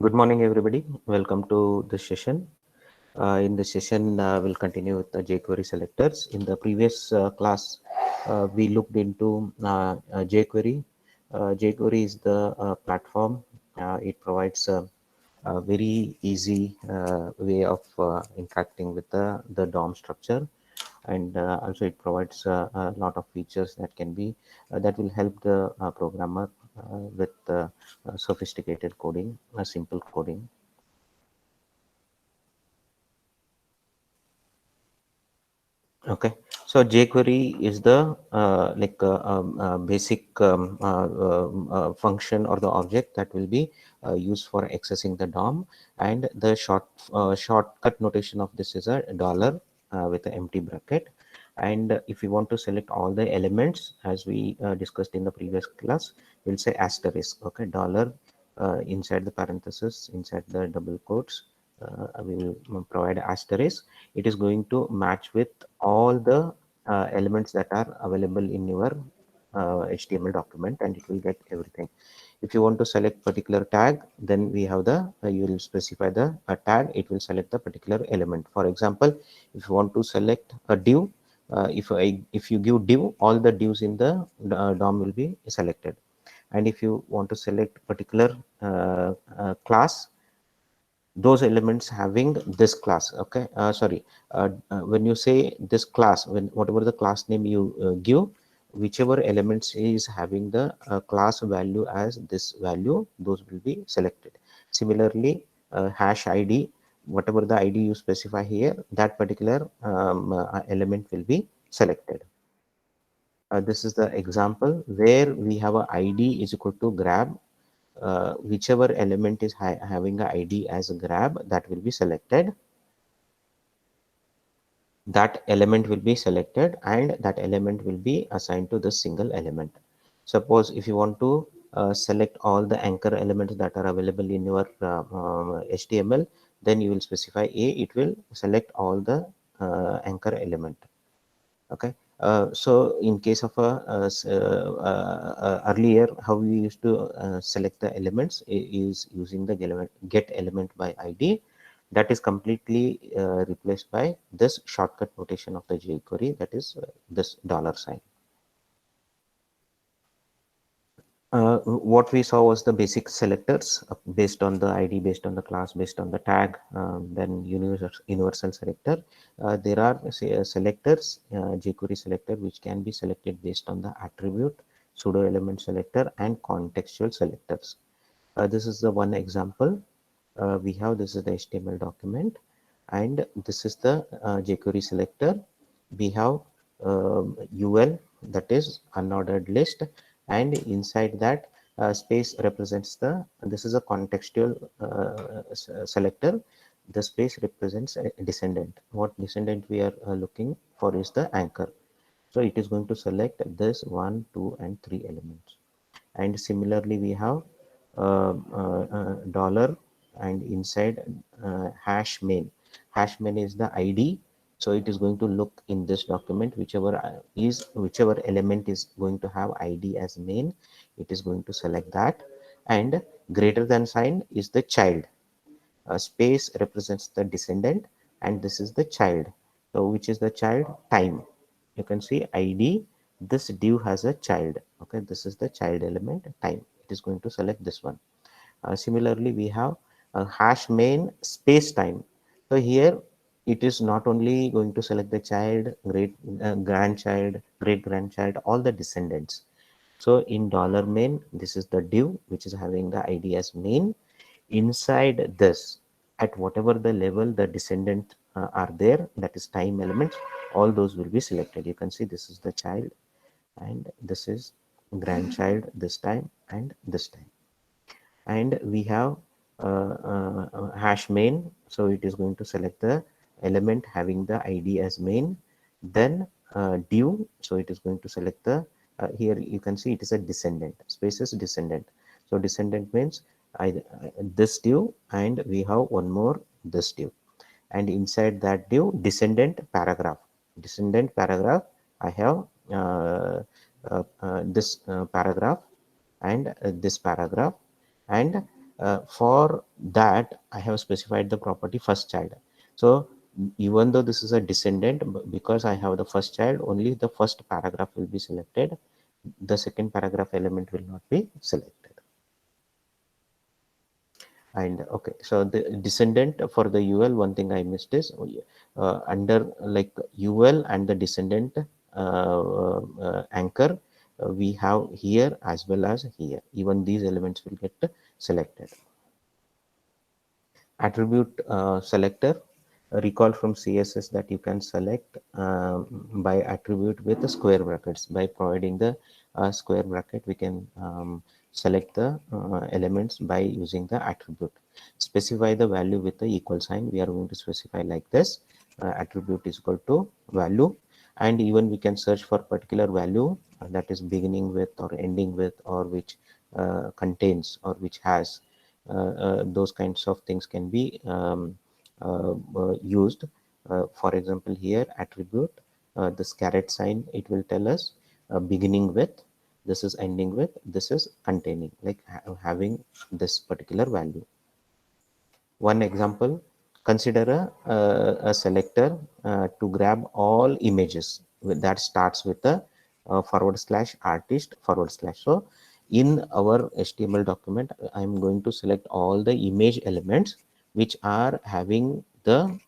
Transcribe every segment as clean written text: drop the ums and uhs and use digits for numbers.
Good morning, everybody. Welcome to this session. In this session, we'll continue with the jQuery selectors. In the previous class, we looked into jQuery. jQuery is the platform. It provides a very easy way of interacting with the DOM structure, and also it provides a lot of features that can be that will help the programmer with sophisticated coding, simple coding. Okay, so jQuery is the basic function or the object that will be used for accessing the DOM, and the shortcut notation of this is a dollar with an empty bracket. And if you want to select all the elements, as we discussed in the previous class, we'll say asterisk. Okay, dollar inside the parenthesis, inside the double quotes, we will provide asterisk. It is going to match with all the elements that are available in your HTML document, and it will get everything. If you want to select particular tag, then we have the you will specify the tag. It will select the particular element. For example, if you want to select a div, if you give div, all the divs in the DOM will be selected. And if you want to select particular class, those elements having this class. Okay, sorry, when you say this class, when whatever the class name you give, whichever elements is having the class value as this value, those will be selected. Similarly, hash id, whatever the id you specify here, that particular element will be selected. This is the example where we have a id is equal to grab. Whichever element is having a id as a grab, that will be selected. That element will be selected, and that element will be assigned to this single element. Suppose if you want to select all the anchor elements that are available in your HTML, then you will specify a, it will select all the anchor element. Okay, so in case of a earlier, how we used to select the elements is using the get element by id. That is completely replaced by this shortcut notation of the jQuery, that is this dollar sign. What we saw was the basic selectors based on the ID, based on the class, based on the tag, then universal selector. There are selectors, jQuery selector, which can be selected based on the attribute, pseudo element selector, and contextual selectors. This is the one example. We have this is the HTML document, and this is the jQuery selector. We have UL, that is unordered list, and inside that space represents the, this is a contextual selector. The space represents a descendant. What descendant we are looking for is the anchor. So it is going to select this 1, 2, and 3 elements. And similarly, we have dollar, and inside hash main. Hash main is the ID, so it is going to look in this document, whichever element is going to have ID as main, it is going to select that. And greater than sign is the child. Space represents the descendant, and this is the child. So which is the child? Time. You can see ID, this div has a child. Okay, this is the child element, time. It is going to select this one. Similarly, we have a hash main space time. So here it is not only going to select the child, grandchild, great grandchild, all the descendants. So in dollar main, this is the div which is having the ID as main. Inside this, at whatever the level the descendant are there, that is time elements, all those will be selected. You can see this is the child, and this is grandchild this time, and this time. And we have hash main, so it is going to select the element having the id as main. Then div, so it is going to select the here you can see it is a descendant, spaces descendant. So descendant means this div, and we have one more this div, and inside that div descendant paragraph, I have this paragraph, and this paragraph, and For that, I have specified the property first child. So even though this is a descendant, because I have the first child, only the first paragraph will be selected. The second paragraph element will not be selected. And okay, so the descendant for the UL, one thing I missed is under like UL and the descendant anchor, we have here as well as here. Even these elements will get selected. Attribute selector, recall from CSS that you can select by attribute with the square brackets. By providing the square bracket, we can select the elements by using the attribute. Specify the value with the equal sign. We are going to specify like this: attribute is equal to value, and even we can search for particular value that is beginning with or ending with, or which contains or which has. Those kinds of things can be used. For example, here attribute, this caret sign, it will tell us beginning with, this is ending with, this is containing, like having this particular value. One example, consider a selector to grab all images that starts with a /artist /. So in our HTML document, I'm going to select all the image elements which are having the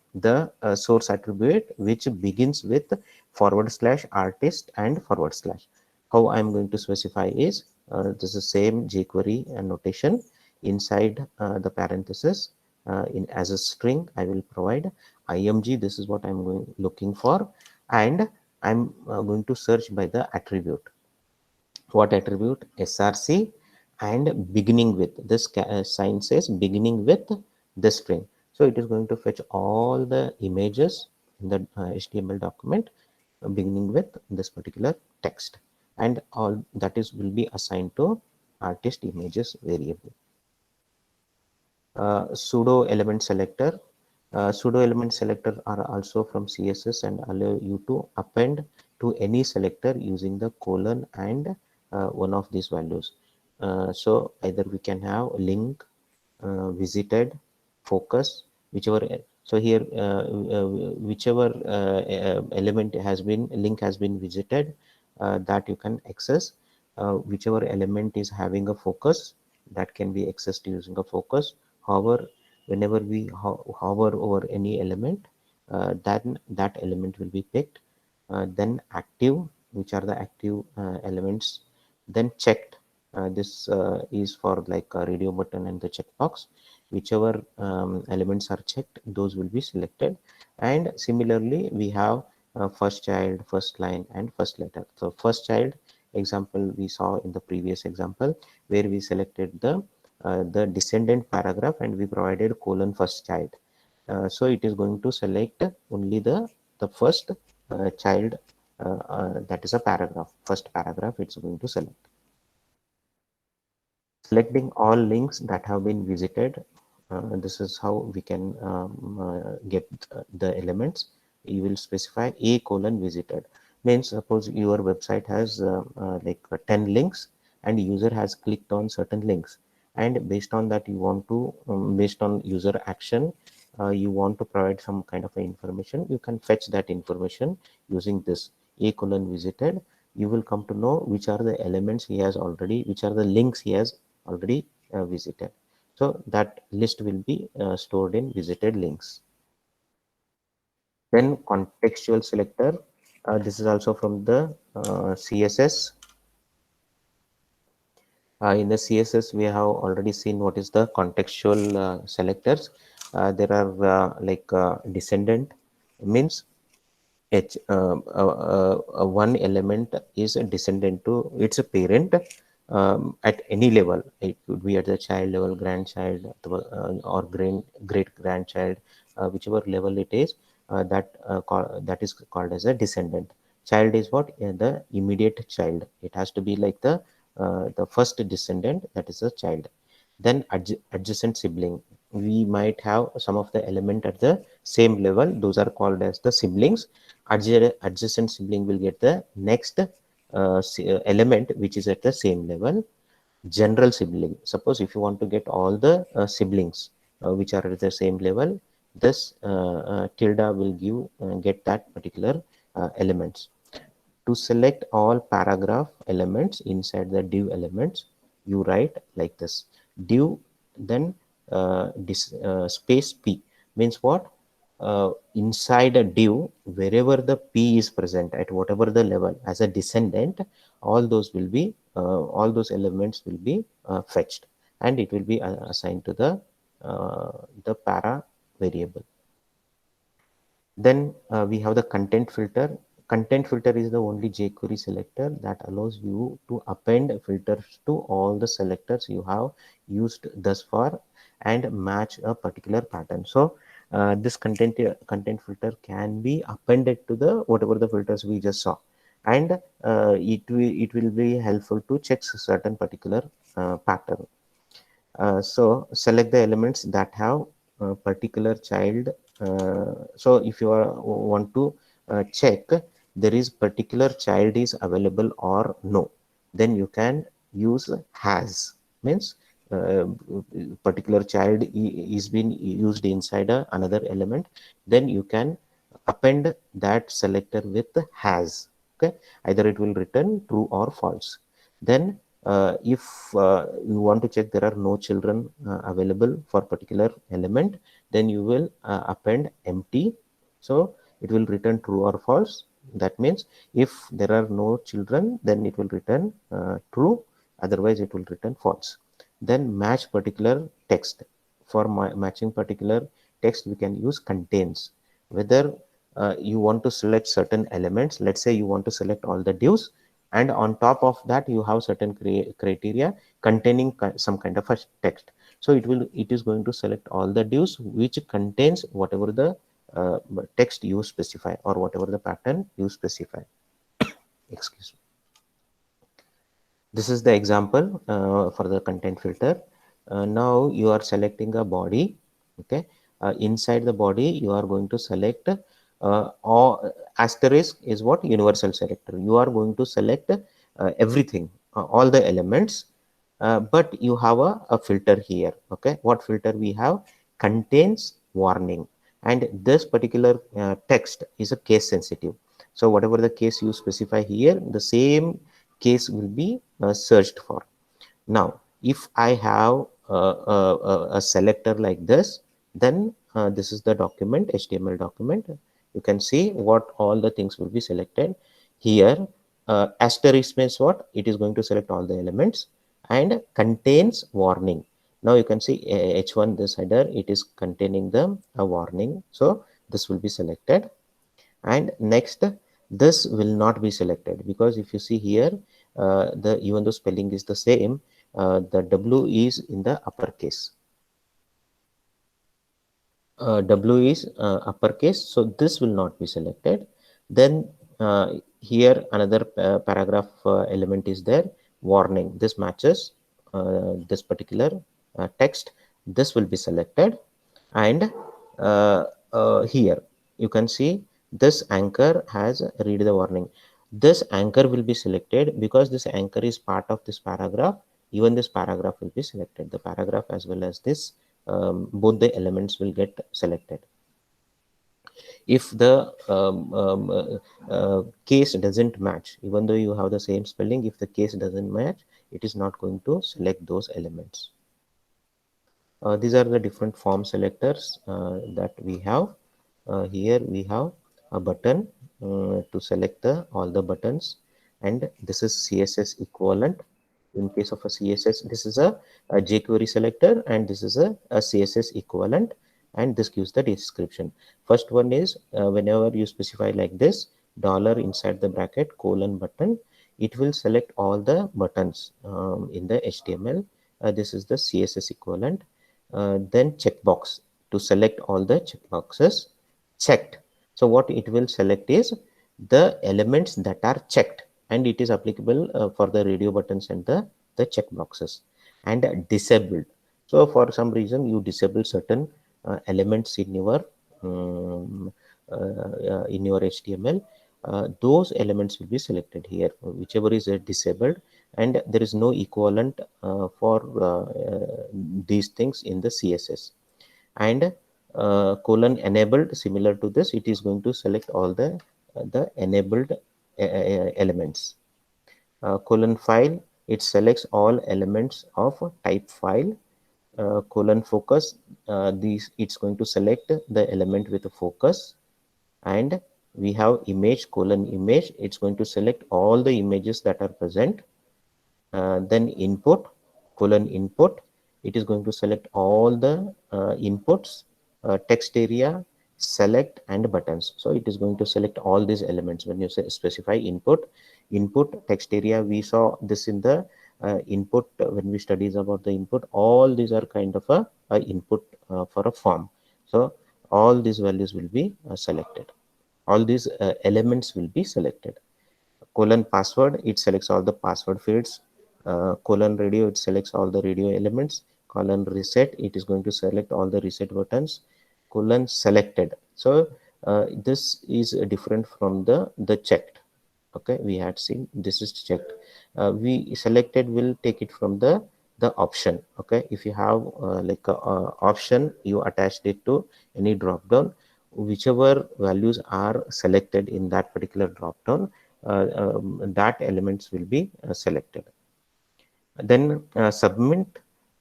source attribute which begins with /artist and /. How I'm going to specify is this is same jQuery notation. Inside the parenthesis, in as a string, I will provide img. This is what I'm looking for, and I'm going to search by the attribute. What attribute? src, and beginning with. This sign says beginning with the string. So it is going to fetch all the images in the HTML document beginning with this particular text, and all that is will be assigned to artist images variable. Pseudo element selector. Pseudo element selector are also from CSS and allow you to append to any selector using the colon and one of these values. So either we can have link, visited, focus, whichever. So here, whichever element has been link has been visited, that you can access. Whichever element is having a focus, that can be accessed using a focus. However, whenever we hover over any element, then that element will be picked. Then active, which are the active elements. Then checked. This is for like a radio button and the checkbox. Whichever elements are checked, those will be selected. And similarly, we have first child, first line, and first letter. So first child example we saw in the previous example, where we selected the descendant paragraph and we provided colon first child. So it is going to select only the first child, that is a paragraph, first paragraph it's going to select. Selecting all links that have been visited. This is how we can get the elements. You will specify a colon visited. Means suppose your website has like 10 links and user has clicked on certain links, and based on that you want to based on user action, you want to provide some kind of information. You can fetch that information using this a colon visited. You will come to know which are the elements he has already, which are the links he has already visited. So that list will be stored in visited links. Then contextual selector. This is also from the CSS. In the CSS, we have already seen what is the contextual selectors. There are like descendant means one element is a descendant to its a parent at any level. It could be at the child level, grandchild, or great grandchild, whichever level it is. That is called as a descendant. Child is what? The immediate child. It has to be like the first descendant, that is a child. Then adjacent sibling. We might have some of the element at the same level. Those are called as the siblings. Adjacent sibling will get the next element which is at the same level. general sibling. Suppose if you want to get all the siblings which are at the same level, this tilde will give get that particular elements. To select all paragraph elements inside the div elements, you write like this: div, then space p. Means what? Inside a div, wherever the p is present at whatever the level as a descendant, all those elements will be fetched, and it will be assigned to the para variable. Then we have the content filter. Content filter is the only jQuery selector that allows you to append filters to all the selectors you have used thus far and match a particular pattern. So this content filter can be appended to the whatever the filters we just saw, and it will be helpful to check certain particular pattern. So select the elements that have a particular child. So if you want to check there is particular child is available or no, then you can use has. Means particular child is being used inside another element, then you can append that selector with has. Okay, either it will return true or false. Then if you want to check there are no children available for particular element, then you will append empty. So it will return true or false. That means if there are no children, then it will return true, otherwise it will return false. Then match particular text. For matching particular text, we can use contains. Whether you want to select certain elements, let's say you want to select all the divs, and on top of that you have certain criteria containing some kind of a text. So it is going to select all the divs which contains whatever the text you specify or whatever the pattern you specify. Excuse me. This is the example for the content filter. Now you are selecting a body. Okay, inside the body you are going to select or asterisk is what? Universal selector. You are going to select everything, all the elements, but you have a filter here. Okay, what filter we have? Contains warning, and this particular text is a case sensitive. So whatever the case you specify here, the same case will be searched for. Now, if I have a selector like this, then this is the document, HTML document. You can see what all the things will be selected here. Asterisk means what? It is going to select all the elements and contains warning. Now you can see H1 this header, it is containing the warning. So this will be selected, and next this will not be selected because if you see here the even though spelling is the same, the W is in the uppercase. W is uppercase, so this will not be selected. Then here another paragraph element is there, warning. This matches this particular text. This will be selected, and here you can see this anchor has read the warning. This anchor will be selected because this anchor is part of this paragraph. Even this paragraph will be selected. The paragraph as well as this both the elements will get selected. If the case doesn't match, even though you have the same spelling, if the case doesn't match, it is not going to select those elements. These are the different form selectors that we have. Here we have a button to select all the buttons, and this is CSS equivalent. In case of a CSS, this is a jQuery selector, and this is a CSS equivalent, and this gives the description. First one is whenever you specify like this dollar inside the bracket colon button, it will select all the buttons in the HTML. This is the CSS equivalent. Then checkbox to select all the checkboxes checked. So what it will select is the elements that are checked, and it is applicable for the radio buttons and the checkboxes. And disabled. So for some reason you disable certain elements um, in your HTML. Those elements will be selected here, whichever is disabled, and there is no equivalent for these things in the CSS. And colon enabled, similar to this, it is going to select all the enabled elements. Colon file, it selects all elements of type file. Colon focus, these it's going to select the element with a focus. And we have image, colon image, it's going to select all the images that are present. Then input, colon input, it is going to select all the inputs, text area, select, and buttons. So it is going to select all these elements. When you say specify input text area, we saw this in the input when we studies about the input. All these are kind of a input for a form. So all these values will be selected. All these elements will be selected. Colon password, it selects all the password fields. Colon radio, it selects all the radio elements. Colon reset, it is going to select all the reset buttons. Colon selected, so this is different from the checked. Okay, we had seen this is checked. We selected will take it from the option. Okay, if you have like a option, you attached it to any drop down, whichever values are selected in that particular drop down, that elements will be selected. Then submit,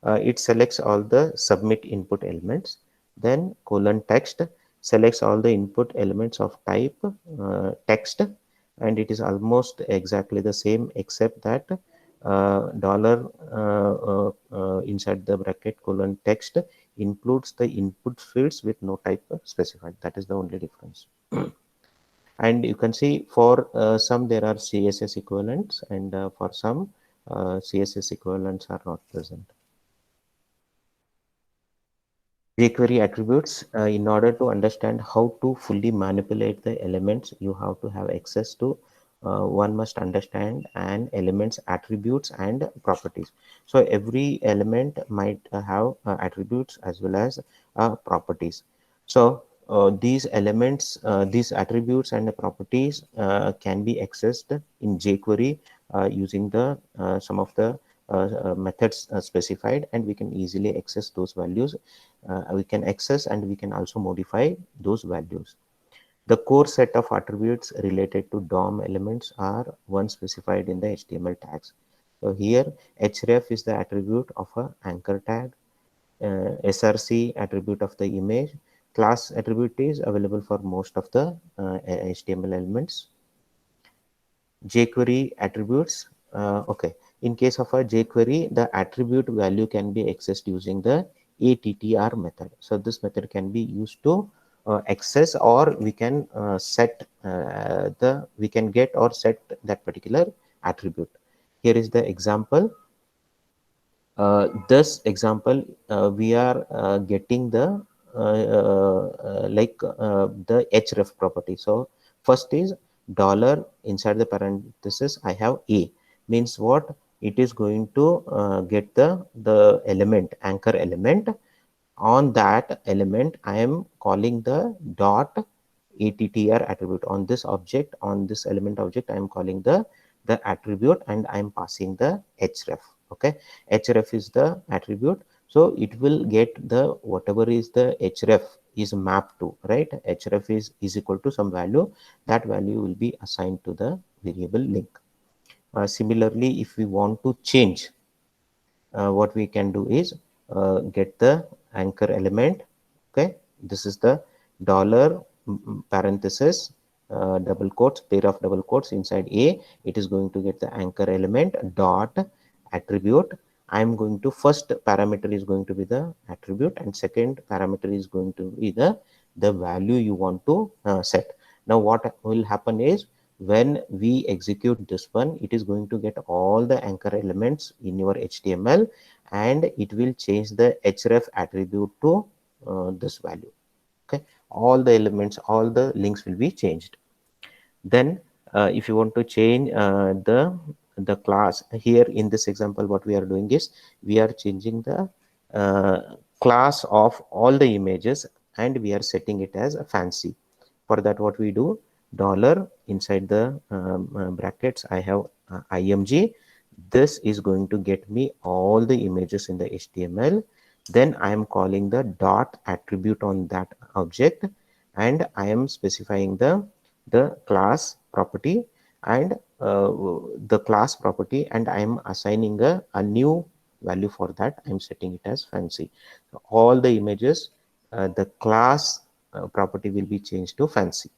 it selects all the submit input elements. Then colon text selects all the input elements of type text, and it is almost exactly the same except that dollar inside the bracket colon text includes the input fields with no type specified. That is the only difference. And you can see for some there are CSS equivalents, and for some CSS equivalents are not present. jQuery attributes, in order to understand how to fully manipulate the elements, you have to have access to, one must understand an element's attributes and properties. So every element might have attributes as well as properties. So these elements, these attributes and properties can be accessed in jQuery using the some of the methods specified, and we can easily access those values. We can access and we can also modify those values. The core set of attributes related to DOM elements are one specified in the HTML tags. So here href is the attribute of a anchor tag, src attribute of the image, class attribute is available for most of the HTML elements. jQuery attributes, okay, in case of a jQuery, the attribute value can be accessed using the attr method. So this method can be used to access, or we can set we can get or set that particular attribute. Here is the example. This example, we are getting the the href property. So first is dollar, inside the parenthesis I have a, means what, it is going to get the element, anchor element. On that element I am calling the dot attr attribute. On this object, on this element object, I am calling the attribute, and I am passing the href. Okay, href is the attribute, so it will get the whatever is the href is mapped to, right? Href is equal to some value, that value will be assigned to the variable link. Similarly, if we want to change, what we can do is get the anchor element. Okay, this is the dollar parenthesis double quotes, pair of double quotes inside a, it is going to get the anchor element dot attribute. I am going to, first parameter is going to be the attribute, and second parameter is going to be the value you want to set. Now what will happen is, when we execute this one, it is going to get all the anchor elements in your HTML, and it will change the href attribute to this value. Okay, all the elements, all the links will be changed. Then if you want to change the class, here in this example what we are doing is, we are changing the class of all the images, and we are setting it as a fancy. For that, what we do, dollar inside the brackets I have img, This is going to get me all the images in the HTML. Then I am calling the dot attribute on that object, and I am specifying the class property and the class property, and I am assigning a new value for that. I'm setting it as fancy. So all the images, the class property will be changed to fancy,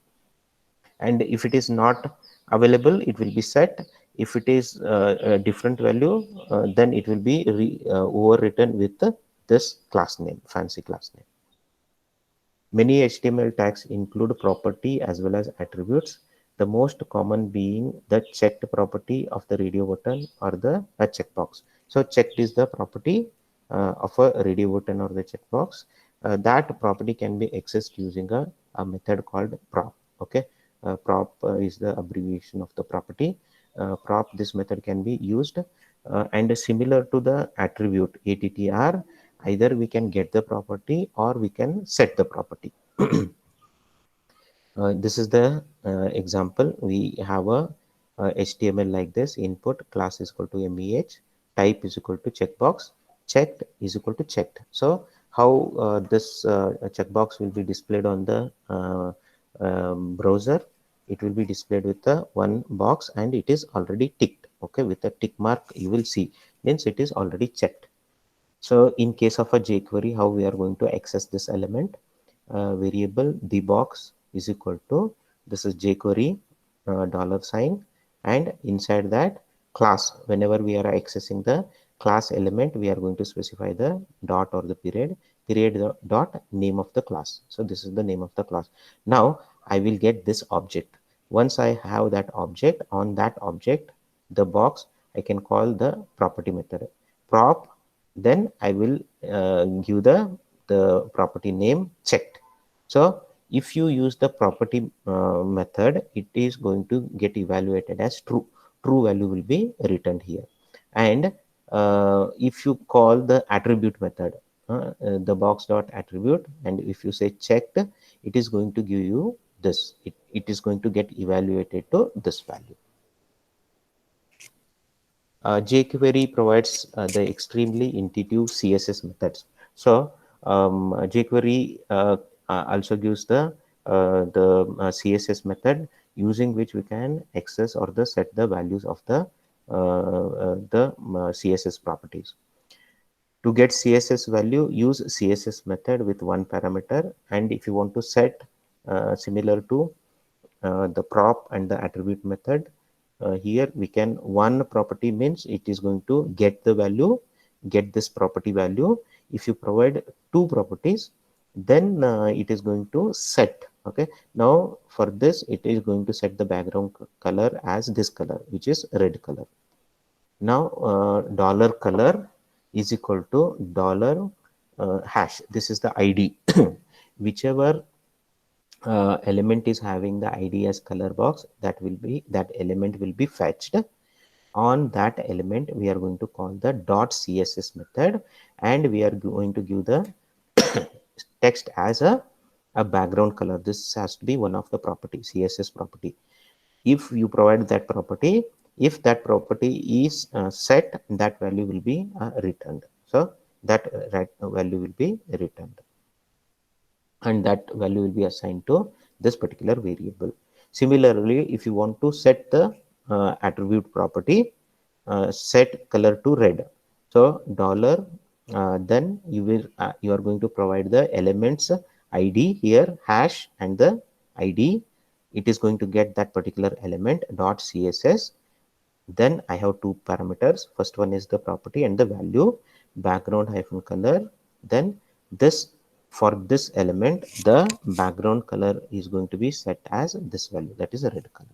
and if it is not available, it will be set. If it is a different value, then it will be overwritten with this class name, fancy class name. Many HTML tags include property as well as attributes, the most common being the checked property of the radio button or the checkbox. So checked is the property of a radio button or the checkbox. That property can be accessed using a method called prop. Okay, prop is the abbreviation of the property. Prop, this method can be used, and similar to the attribute attr, either we can get the property or we can set the property. This is the example. We have a HTML like this: input class is equal to meh, type is equal to checkbox, checked is equal to checked. So how this checkbox will be displayed on the browser? It will be displayed with the one box, and it is already ticked. Okay, with a tick mark you will see, means it is already checked. So in case of a jQuery, how we are going to access this element? Variable the box is equal to, this is jQuery dollar sign, and inside that class, whenever we are accessing the class element, we are going to specify the dot or the period dot name of the class. So this is the name of the class. Now I will get this object. Once I have that object, on that object, the box, I can call the property method prop. Then I will give the property name checked. So if you use the property method, it is going to get evaluated as true. True value will be returned here. And if you call the attribute method, the box dot attribute, and if you say checked, it is going to give you this. It is going to get evaluated to this value. jQuery provides the extremely intuitive CSS methods. So jQuery also gives the CSS method, using which we can access or the set the values of the CSS properties. To get CSS value, use CSS method with one parameter, and if you want to set similar to the prop and the attribute method, here we can, one property means it is going to get the value, get this property value. If you provide two properties, then it is going to set. Okay, now for this it is going to set the background color as this color, which is red color. Now dollar color is equal to dollar hash. This is the ID. Whichever element is having the ID as color box, that element will be fetched. On that element we are going to call the dot css method, and we are going to give the text as a background color. This has to be one of the property, CSS property. If you provide that property, if that property is set, that value will be returned. So that value will be returned, and that value will be assigned to this particular variable. Similarly, if you want to set the attribute property, set color to red. So dollar, then you are going to provide the elements ID here, hash, and the ID. It is going to get that particular element dot CSS. Then I have two parameters. First one is the property and the value, background hyphen color. Then this, for this element, the background color is going to be set as this value, that is a red color.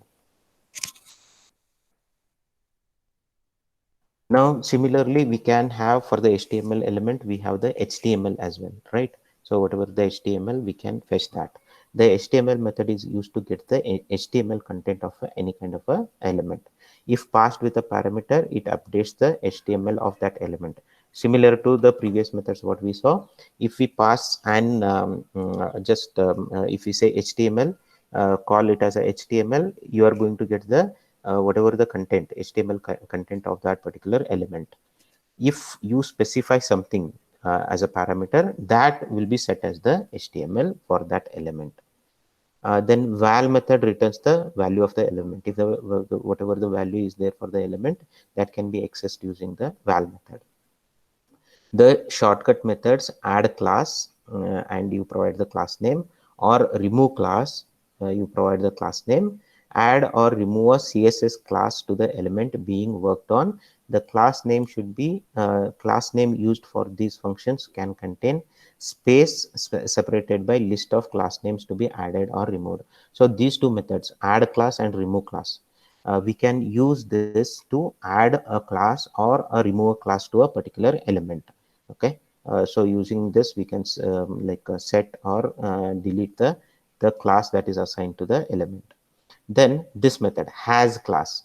Now similarly, we can have for the HTML element, we have the HTML as well, right? So whatever the HTML, we can fetch that. The HTML method is used to get the HTML content of any kind of a element. If passed with a parameter, it updates the HTML of that element. Similar to the previous methods what we saw, if we pass and if we say HTML, call it as a HTML, you are going to get the whatever the content, HTML content of that particular element. If you specify something as a parameter, that will be set as the HTML for that element. Then val method returns the value of the element. If whatever the value is there for the element, that can be accessed using the val method. The shortcut methods add class and you provide the class name, or remove class, you provide the class name, add or remove a CSS class to the element being worked on. The class name should be class name used for these functions can contain space separated by list of class names to be added or removed. So these two methods, add class and remove class, we can use this to add a class or a remove a class to a particular element. Okay, so using this we can set or delete the class that is assigned to the element. Then this method has class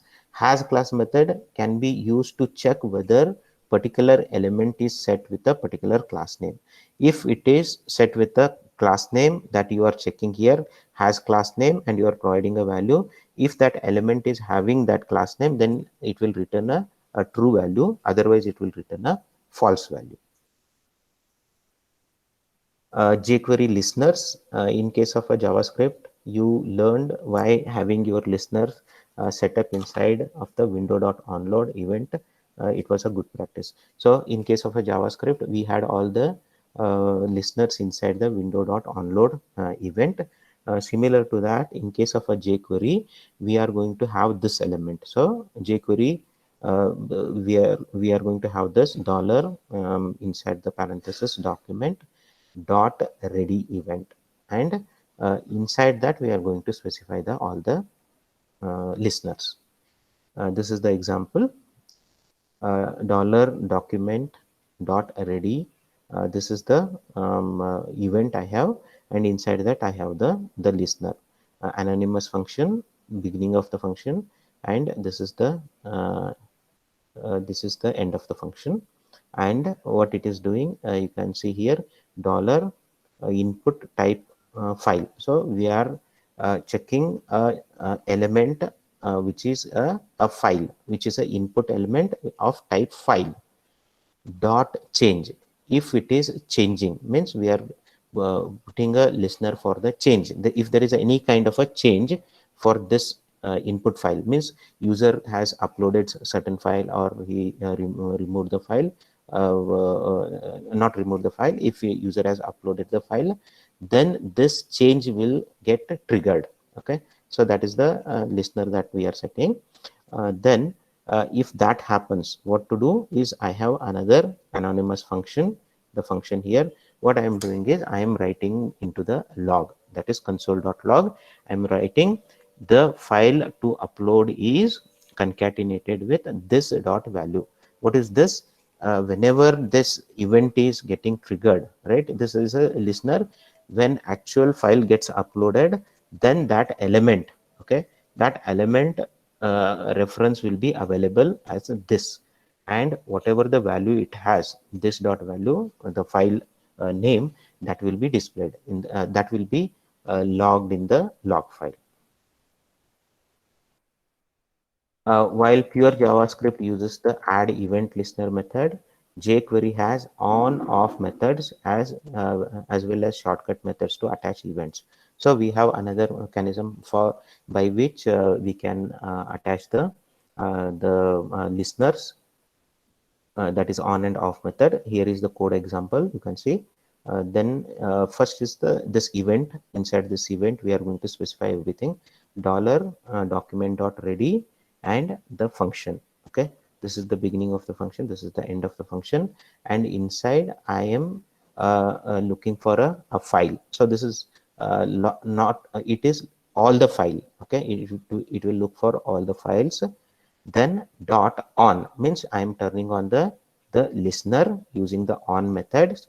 method can be used to check whether particular element is set with a particular class name. If it is set with a class name that you are checking here, has class name, and you are providing a value, if that element is having that class name, then it will return a true value, otherwise it will return a false value. jQuery listeners. In case of a JavaScript, you learned why having your listeners set up inside of the window.onload event. It was a good practice. So in case of a JavaScript, we had all the listeners inside the window.onload event. Similar to that, in case of a jQuery, we are going to have this element. So jQuery, we are going to have this dollar inside the parenthesis document dot ready event, and inside that we are going to specify the all the listeners. This is the example, dollar document dot ready. This is the event I have, and inside that I have the listener, anonymous function, beginning of the function, and this is the end of the function. And what it is doing, you can see here, dollar input type file. So we are checking a element which is a file, which is an input element of type file. Dot change, if it is changing, means we are putting a listener for the change. If there is any kind of a change for this input file, means user has uploaded certain file, or he removed the file, not removed the file, if a user has uploaded the file, then this change will get triggered. Okay, so that is the listener that we are setting. Then if that happens, what to do is, I have another anonymous function. The function here, what I am doing is, I am writing into the log, that is console.log. I am writing the file to upload is concatenated with this dot value. What is this? Whenever this event is getting triggered, right, this is a listener. When actual file gets uploaded, then that element, okay, that element reference will be available as this, and whatever the value it has, this dot value, the file name, that will be displayed in that will be logged in the log file. While pure JavaScript uses the add event listener method, jQuery has on-off methods as well as shortcut methods to attach events. So we have another mechanism for by which we can attach the listeners, that is on and off method. Here is the code example. You can see. Then first is this event. Inside this event, we are going to specify everything. Dollar document dot ready and the function. Okay, this is the beginning of the function. This is the end of the function. And inside, I am looking for a file. So this is not. It is all the file. Okay, it will look for all the files. Then dot on means I am turning on the listener using the on methods.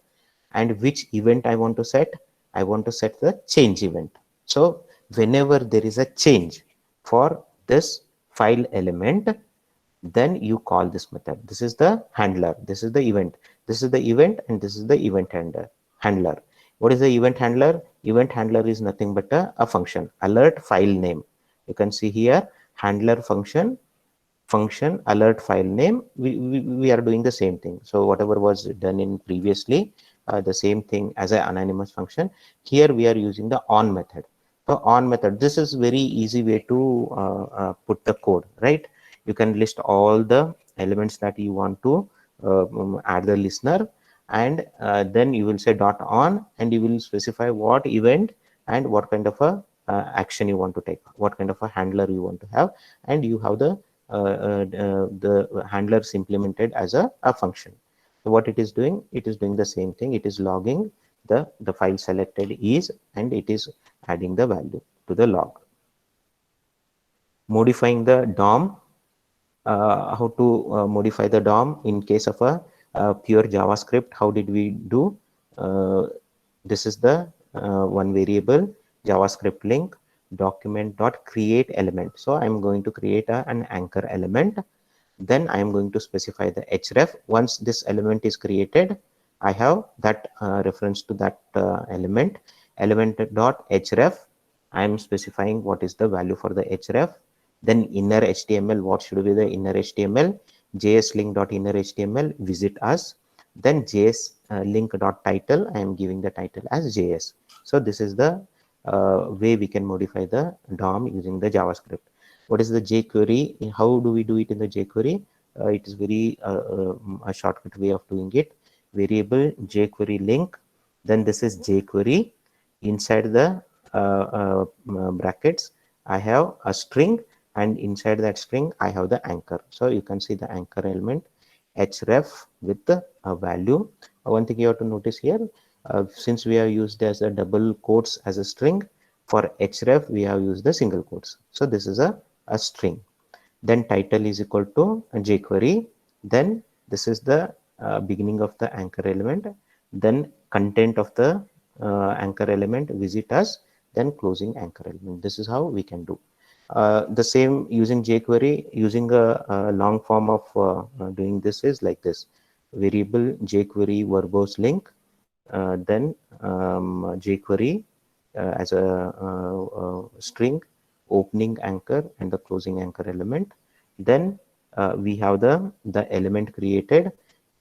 And which event I want to set? I want to set the change event. So whenever there is a change for this file element, then you call this method. This is the handler, this is the event, this is the event, and this is the event handler. What is the event handler? Event handler is nothing but a function, alert file name. You can see here, handler function alert file name, we are doing the same thing. So whatever was done in previously, the same thing as an anonymous function, here we are using the on method. So on method, this is very easy way to put the code, right? You can list all the elements that you want to add the listener, and then you will say dot on, and you will specify what event and what kind of a action you want to take, what kind of a handler you want to have, and you have the handlers implemented as a function. So what it is doing, it is doing the same thing. It is logging the file selected is, and it is adding the value to the log. Modifying the DOM, how to modify the DOM in case of a pure JavaScript. How did we do? This is the one variable JavaScript link document dot create element. So I'm going to create an anchor element. Then I am going to specify the href. Once this element is created, I have that reference to that element dot href. I am specifying what is the value for the href. Then inner HTML, what should be the inner HTML? JS link dot inner HTML, visit us. Then JS link dot title, I am giving the title as JS. So this is the way we can modify the DOM using the JavaScript. What is the jQuery? How do we do it in the jQuery? It is very a shortcut way of doing it. Variable jQuery link. Then this is jQuery. Inside the brackets, I have a string, and inside that string, I have the anchor. So you can see the anchor element href with the value. One thing you have to notice here, since we have used as a double quotes as a string, for href we have used the single quotes. So this is a string. Then title is equal to jQuery. Then this is the beginning of the anchor element. Then content of the anchor element, visit us. Then closing anchor element. This is how we can do. The same using jQuery, using a long form of doing this is like this: variable jQuery verbose link, then jQuery as a string, opening anchor and the closing anchor element. Then we have the element created,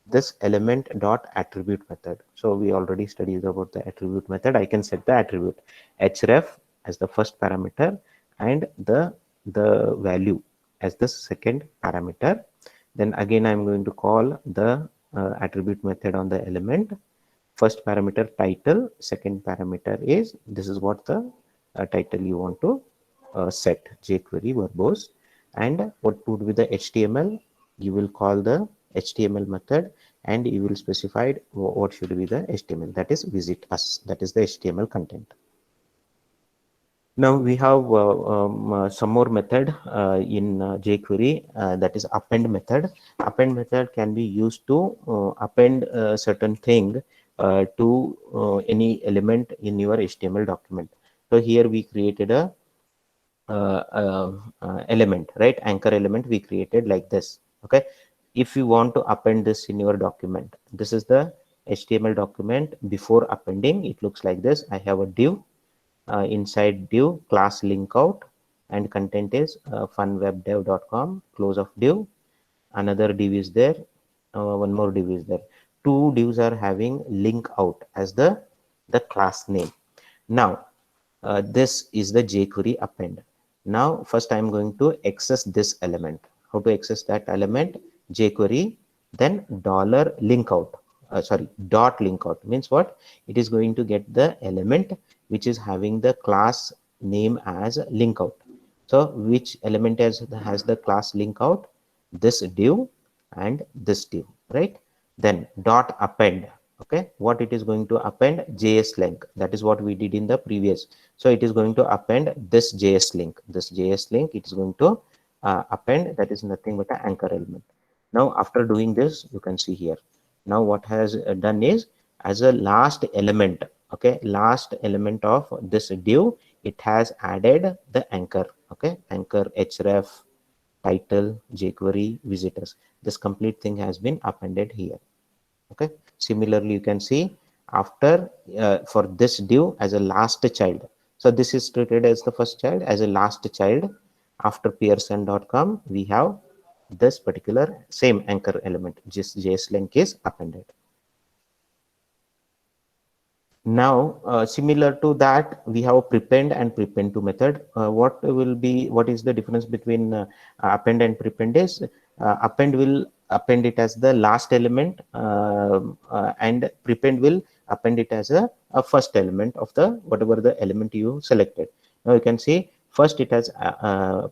this element dot attribute method. So we already studied about the attribute method. I can set the attribute href as the first parameter and the value as the second parameter. Then again I'm going to call the attribute method on the element. First parameter title, second parameter is, this is what the title you want to set, jQuery verbose. And what would be the HTML? You will call the HTML method, and you will specify what should be the HTML, that is visit us, that is the HTML content. Now we have some more method in jQuery, that is append method. Append method can be used to append certain thing to any element in your HTML document. So here we created a element, right? Anchor element we created like this. Okay. If you want to append this in your document, this is the HTML document. Before appending, it looks like this. I have a div. Inside div, class link out, and content is funwebdev.com, close of div. Another div is there, one more div is there. Two divs are having link out as the class name. Now this is the jQuery append. Now first I am going to access this element. How to access that element? jQuery, then dollar link out. Sorry, dot link out means what? It is going to get the element which is having the class name as link out. So which element has the class link out? This div and this div, right? Then dot append. Okay, what it is going to append? JS link. That is what we did in the previous. So it is going to append this JS link. This JS link it is going to append. That is nothing but an anchor element. Now after doing this, you can see here. Now what has done is, as a last element, okay, last element of this div, it has added the anchor. Okay, anchor href title jQuery visitors. This complete thing has been appended here. Okay, similarly you can see after for this div as a last child. So this is treated as the first child, as a last child. After pearson.com, we have this particular same anchor element, just JSLink is appended. Now, similar to that, we have prepend and prepend to method. What is the difference between append and prepend is append will append it as the last element, and prepend will append it as a first element of the whatever the element you selected. Now you can see first it has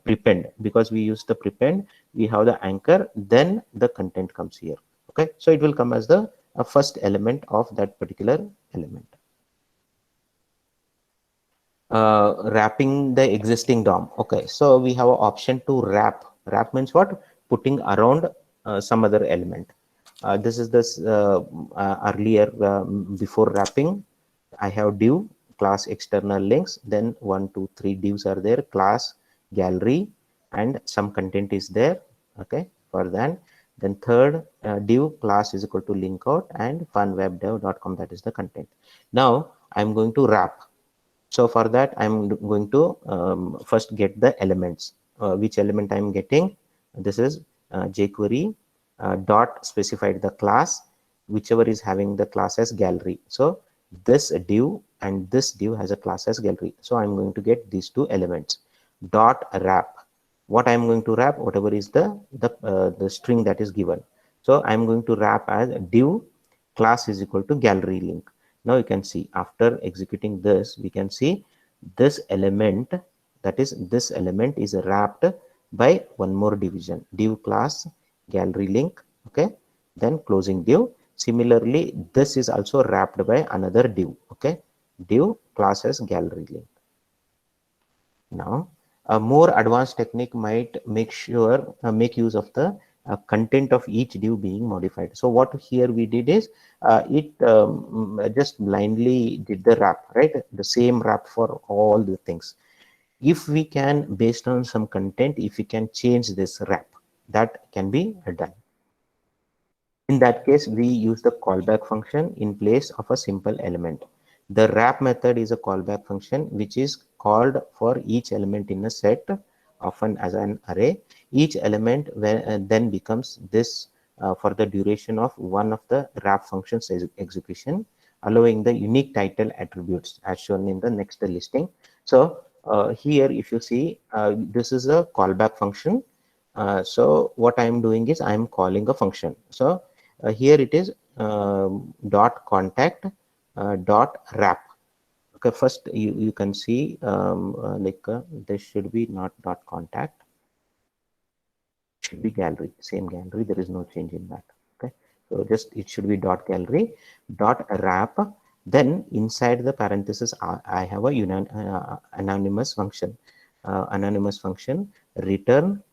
prepend, because we use the prepend, we have the anchor, then the content comes here. Okay, so it will come as the first element of that particular element. Wrapping the existing DOM. Okay, so we have an option to wrap. Wrap means what? Putting around some other element. This is this earlier, before wrapping, I have div class external links, then 1 2 3 divs are there, class gallery, and some content is there. Okay, for that, then third div class is equal to link out and funwebdev.com, that is the content. Now I'm going to wrap. So for that, I'm going to first get the elements. Which element I'm getting? This is jQuery dot specified the class, whichever is having the class as gallery. So this div and this div has a class as gallery. So I'm going to get these two elements. Dot wrap. What I'm going to wrap? Whatever is the string that is given. So I'm going to wrap as div class is equal to gallery link. Now you can see after executing this, we can see this element, that is this element is wrapped by one more division, div class gallery link. Okay, then closing div. Similarly, this is also wrapped by another div. Okay, div classes gallery link. Now, a more advanced technique might make use of the content of each div being modified. So what here we did is it just blindly did the wrap, right? The same wrap for all the things. If we can, based on some content, if we can change this wrap, that can be done. In that case, we use the callback function in place of a simple element. The wrap method is a callback function which is called for each element in a set, often as an array. Each element then becomes this for the duration of one of the wrap functions execution, allowing the unique title attributes as shown in the next listing. So here, if you see, this is a callback function. So what I'm doing is I'm calling a function. So here it is dot contact dot wrap. Okay, first you can see this should be not dot contact, should be gallery, same gallery, there is no change in that. Okay, so just it should be dot gallery dot wrap. Then inside the parenthesis I have a anonymous function, return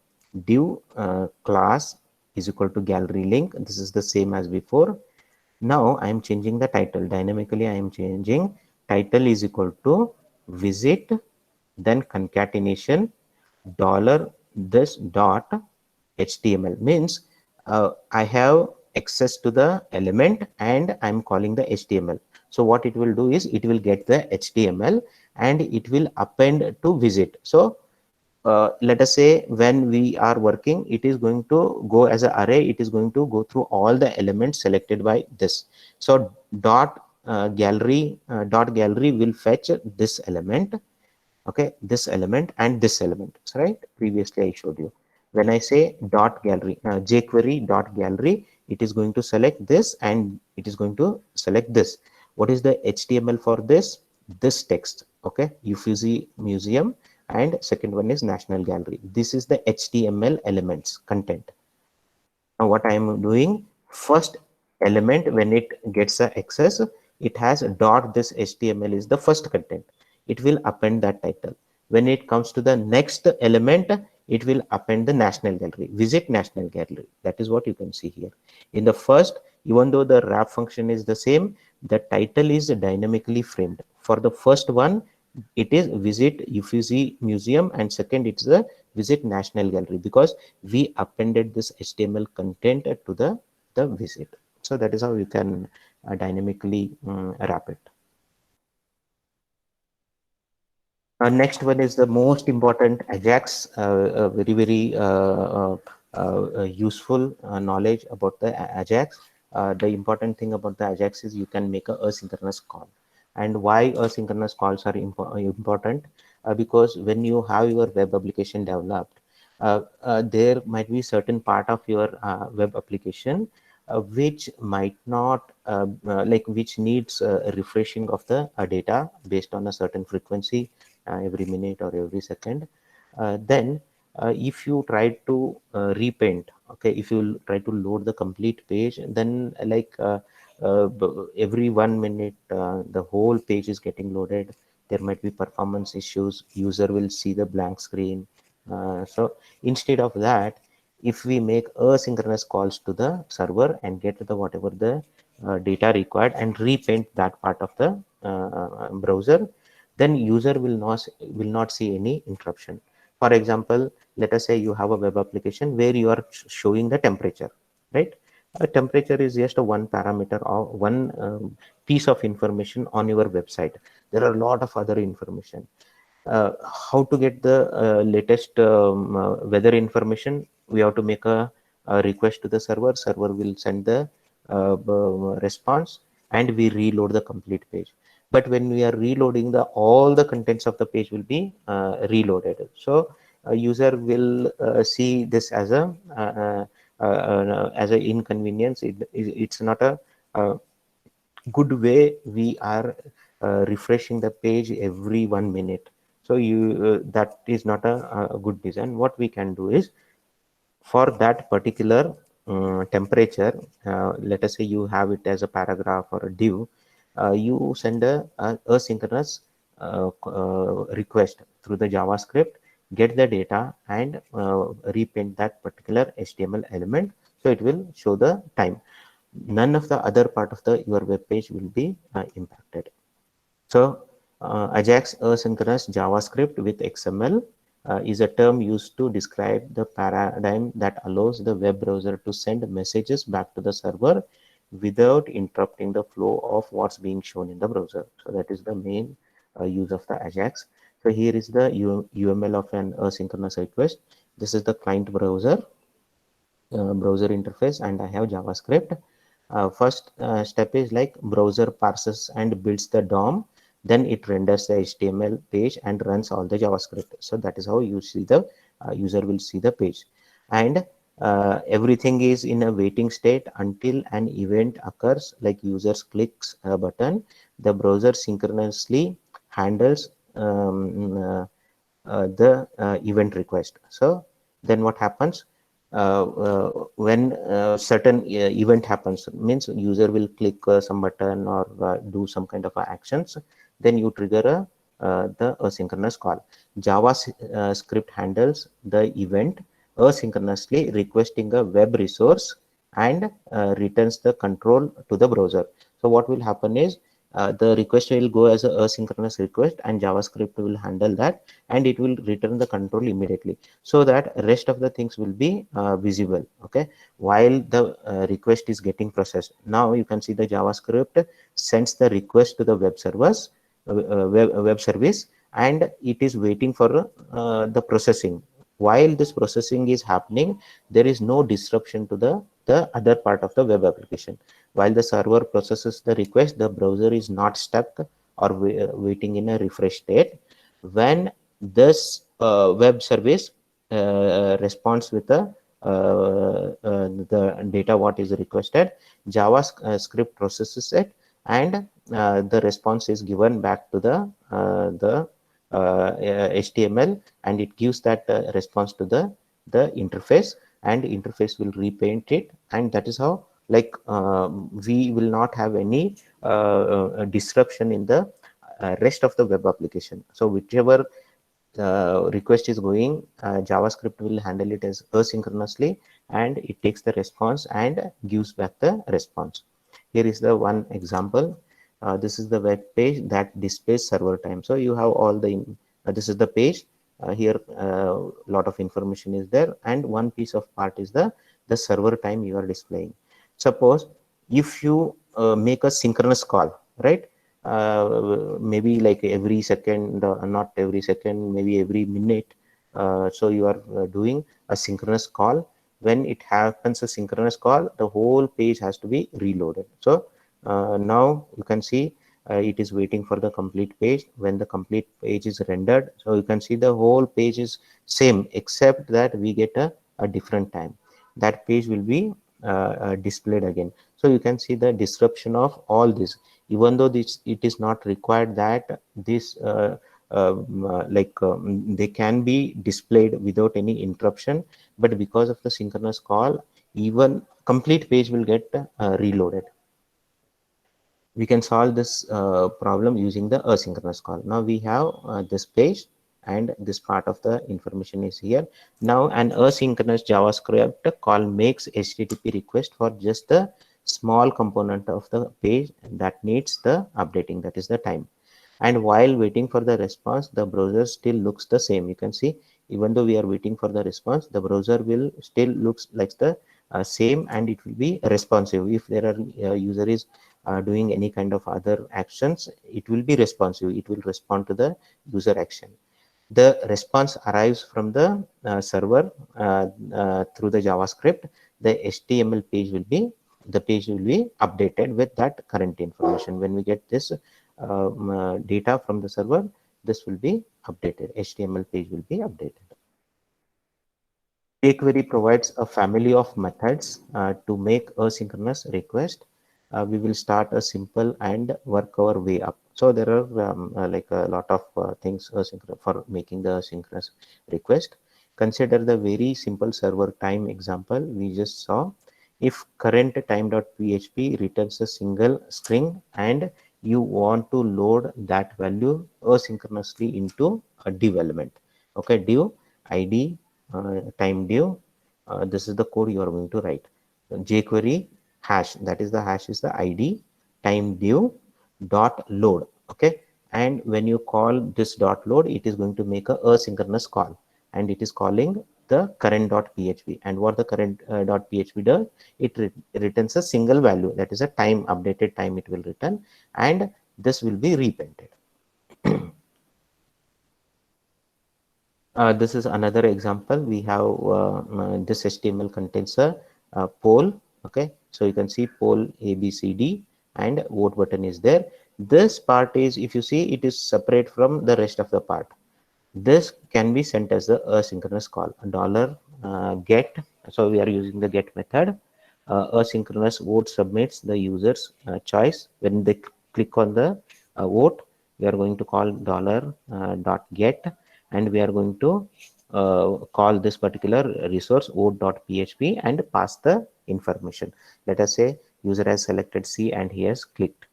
div class is equal to gallery link. This is the same as before. Now I am changing the title dynamically. I am changing title is equal to visit, then concatenation dollar this dot HTML means I have access to the element and I'm calling the HTML. So what it will do is it will get the HTML and it will append to visit. So let us say when we are working, it is going to go as an array. It is going to go through all the elements selected by this. So dot gallery will fetch this element. Okay, this element and this element, right? Previously I showed you. When I say dot gallery, jQuery dot gallery, it is going to select this and it is going to select this. What is the HTML for this? This text. Okay, Uffizi Museum, and second one is National Gallery. This is the HTML elements content. Now what I am doing, first element when it gets a access, it has dot this HTML is the first content. It will append that title. When it comes to the next element, it will append the National Gallery. Visit National Gallery. That is what you can see here. In the first, even though the wrap function is the same, the title is dynamically framed. For the first one, it is visit Uffizi Museum, and second it's the visit National Gallery, because we appended this HTML content to the visit. So that is how you can dynamically wrap it. Next one is the most important Ajax, very, very useful knowledge about the Ajax. The important thing about the Ajax is you can make a asynchronous call. And why asynchronous calls are important? Because when you have your web application developed, there might be certain part of your web application which might not like which needs refreshing of the data based on a certain frequency every minute or every second. Then if you try to repaint, okay, if you try to load the complete page, then every 1 minute the whole page is getting loaded. There might be performance issues, user will see the blank screen. So instead of that, if we make asynchronous calls to the server and get the whatever the data required and repaint that part of the browser, then user will not see any interruption. For example, let us say you have a web application where you are showing the temperature, right? A temperature is just a one parameter or one piece of information on your website. There are a lot of other information. How to get the latest weather information? We have to make a request to the server. Server will send the response, and we reload the complete page. But when we are reloading, the all the contents of the page will be reloaded. So a user will see this as a inconvenience. It's not a good way we are refreshing the page every 1 minute. So you that is not a good design. What we can do is, for that particular temperature, let us say you have it as a paragraph or a div, you send a asynchronous request through the JavaScript, get the data and repaint that particular HTML element, so it will show the time. None of the other part of the your web page will be impacted. So Ajax asynchronous JavaScript with XML is a term used to describe the paradigm that allows the web browser to send messages back to the server without interrupting the flow of what's being shown in the browser. So that is the main use of the Ajax. So here is the UML of an asynchronous request. This is the client browser interface, and I have JavaScript. First step is like browser parses and builds the DOM, then it renders the HTML page and runs all the JavaScript. So that is how you see the user will see the page, and everything is in a waiting state until an event occurs, like users clicks a button. The browser synchronously handles the event request. So then what happens? When certain event happens, means user will click some button or do some kind of actions, then you trigger the asynchronous call. Java script handles the event asynchronously, requesting a web resource and returns the control to the browser. So what will happen is, the request will go as a asynchronous request, and JavaScript will handle that, and it will return the control immediately, so that rest of the things will be visible, okay, while the request is getting processed. Now you can see the JavaScript sends the request to the web service, and it is waiting for the processing. While this processing is happening, there is no disruption to the other part of the web application. While the server processes the request, the browser is not stuck or waiting in a refresh state. When this web service responds with the data what is requested, JavaScript processes it, and the response is given back to the HTML, and it gives that response to the interface, and interface will repaint it, and that is how, like, we will not have any disruption in the rest of the web application. So whichever request is going, JavaScript will handle it as asynchronously, and it takes the response and gives back the response. Here is the one example. This is the web page that displays server time. So you have all the, this is the page. Here a lot of information is there, and one piece of part is the server time you are displaying. Suppose if you make a synchronous call, right? maybe like every second, not every second, maybe every minute. So you are doing a synchronous call. When it happens a synchronous call, the whole page has to be reloaded. So now you can see it is waiting for the complete page. When the complete page is rendered, so you can see the whole page is same, except that we get a different time. That page will be displayed again. So you can see the disruption of all this, even though this it is not required that this they can be displayed without any interruption, but because of the synchronous call, even complete page will get reloaded. We can solve this problem using the asynchronous call. Now we have this page, and this part of the information is here. Now an asynchronous JavaScript call makes HTTP request for just the small component of the page that needs the updating, that is the time. And while waiting for the response, the browser still looks the same. You can see, even though we are waiting for the response, the browser will still looks like the same, and it will be responsive. If there are user is doing any kind of other actions, it will be responsive. It will respond to the user action. The response arrives from the server through the JavaScript. The HTML page will be, the page will be updated with that current information. When we get this data from the server, this will be updated. HTML page will be updated. jQuery provides a family of methods to make asynchronous request. We will start a simple and work our way up. So there are like a lot of things for making the asynchronous request. Consider the very simple server time example we just saw. If current time.php returns a single string and you want to load that value asynchronously into a div element. Okay, div id time div. This is the code you are going to write. jQuery hash, that is the hash is the id time div dot load. Okay, and when you call this dot load, it is going to make a asynchronous call, and it is calling the current.php. And what the current.php does, it returns a single value, that is a time, updated time it will return, and this will be repainted. This is another example. We have this HTML contains a poll. Okay, so you can see poll ABCD, and vote button is there. This part is, if you see, it is separate from the rest of the part. This can be sent as the asynchronous call. Dollar get. So we are using the get method. Asynchronous vote submits the user's choice. When they click on the vote, we are going to call dollar dot get, and we are going to call this particular resource vote.php and pass the information. Let us say user has selected C and he has clicked.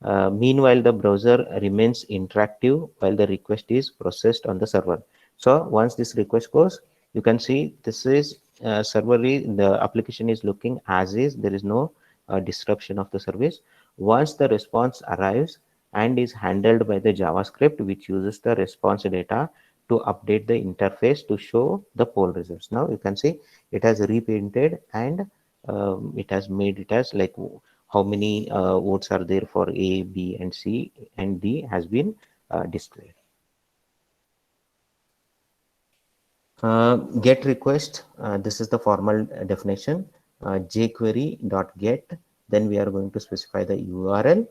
Meanwhile, the browser remains interactive while the request is processed on the server. So once this request goes, you can see this is the application is looking as is. There is no disruption of the service. Once the response arrives and is handled by the JavaScript, which uses the response data to update the interface to show the poll results. Now you can see it has repainted, and it has made it as like how many votes are there for A, B, and C, and D has been displayed. Get request, this is the formal definition, jQuery.get, then we are going to specify the URL,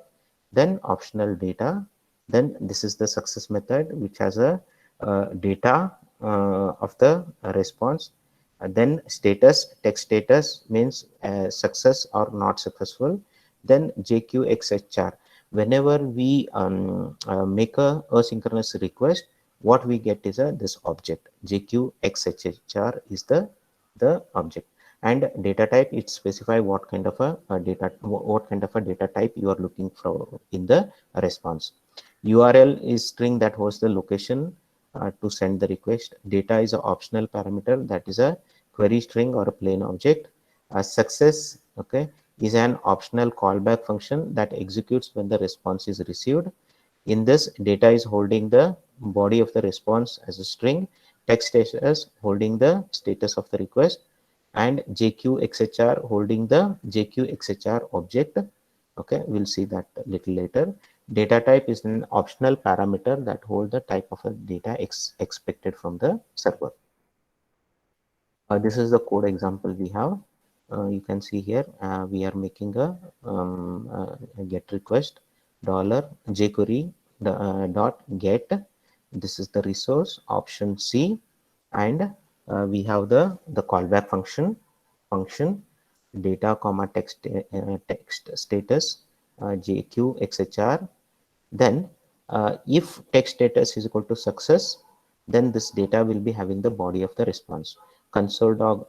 then optional data, then this is the success method which has a data of the response, then status, text status means success or not successful, then JQXHR. Whenever we make a asynchronous request, what we get is this object. JQXHR is the object, and data type, it specify what kind of a data type you are looking for in the response. URL is string that hosts the location to send the request. Data is an optional parameter, that is a query string or a plain object. Success, okay, is an optional callback function that executes when the response is received. In this, data is holding the body of the response as a string, text status holding the status of the request, and JQXHR holding the JQXHR object. Okay, we'll see that a little later. Data type is an optional parameter that hold the type of a data expected from the server. This is the code example we have. You can see here we are making a get request dollar jQuery dot get. This is the resource option C, and we have the callback function data comma text status JQ XHR. Then if text status is equal to success, then this data will be having the body of the response console.log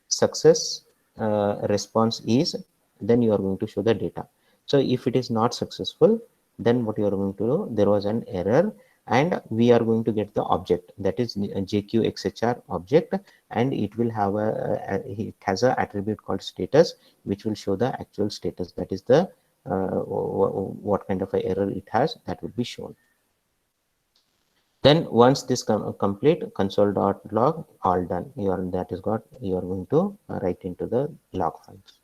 success response is, then you are going to show the data. So if it is not successful, then what you are going to do, there was an error, and we are going to get the object, that is JQXHR object, and it will have it has a attribute called status, which will show the actual status, that is the what kind of a error it has, that will be shown. Then once this complete console.log, all done, that is what you are going to write into the log files.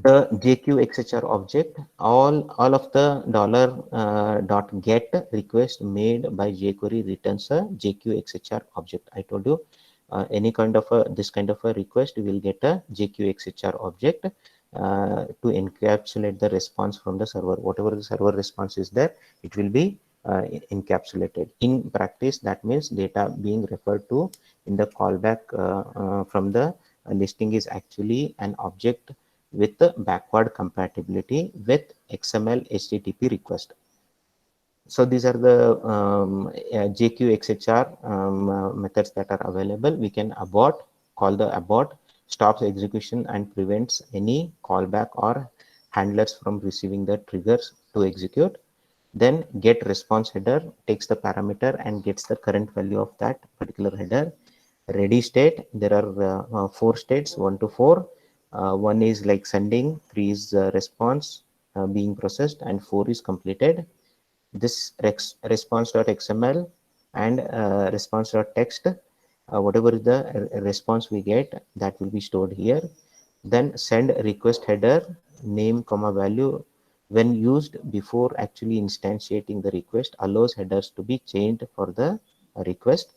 The JQXHR object, all of the dot get request made by jQuery returns a JQXHR object. I told you any kind of this kind of a request will get a JQXHR object to encapsulate the response from the server. Whatever the server response is there, it will be encapsulated. In practice, that means data being referred to in the callback from the listing is actually an object with backward compatibility with XML HTTP request. So these are the JQXHR methods that are available. We can abort, call the abort, stops execution and prevents any callback or handlers from receiving the triggers to execute. Then get response header takes the parameter and gets the current value of that particular header. Ready state, there are 4 states, 1 to 4. 1 is like sending, 3 is response being processed, and 4 is completed. This response.xml and response.text, whatever the response we get, that will be stored here. Then send request header name comma value, when used before actually instantiating the request, allows headers to be changed for the request.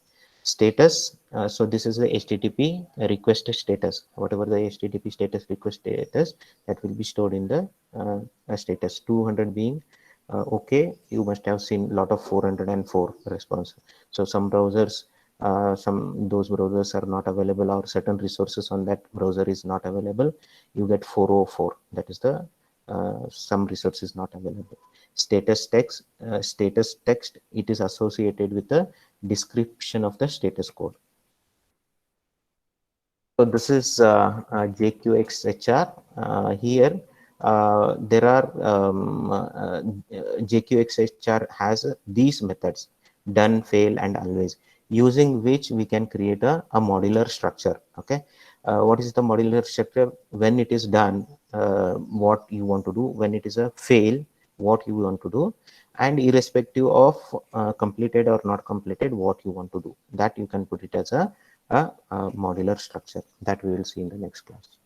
Status, so this is the HTTP request status, whatever the HTTP status request status, that will be stored in the status. 200 being okay, you must have seen a lot of 404 response. So some browsers, those browsers are not available, or certain resources on that browser is not available, you get 404, that is the some resource is not available. Status text, it is associated with the description of the status code. So this is JQXHR. Here there are JQXHR has these methods: done, fail, and always, using which we can create a modular structure. Okay, what is the modular structure? When it is done, what you want to do; when it is a fail, what you want to do; and irrespective of completed or not completed, what you want to do. That you can put it as a modular structure that we will see in the next class.